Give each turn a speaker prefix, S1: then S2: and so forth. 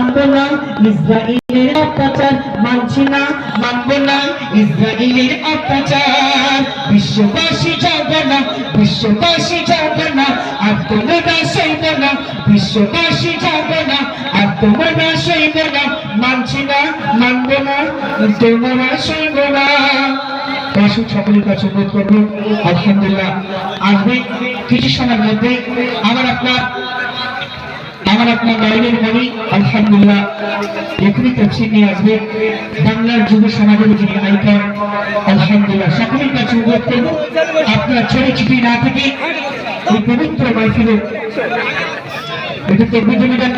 S1: মানবো না ইসরায়েলের অত্যাচার, মানছি না মানবো না ইসরায়েলের অত্যাচার। বিশ্ববাসী যাবে না, বিশ্ববাসী যাবে না, আর তোমরা সইব না, বিশ্ববাসী যাবে না, আর তোমরা সইব না, মানছি না মানবো না তোমরা সইব না। দর্শক সকলের কাছে অনুরোধ করবো, আলহামদুলিল্লাহ আসবে কিছু সময়ের মধ্যে আমার আপনার গাইডের বাড়ি আলহামদুলিল্লাহ এখনই তফসির নিয়ে আসবে বাংলার যুব সমাজের যিনি আইকন আলহামদুলিল্লাহ। সকলের কাছে অনুরোধ করবো আপনার ছেড়ে ছুটি না থেকে এই পবিত্র মাহফিলে এটা তো বিজমিটা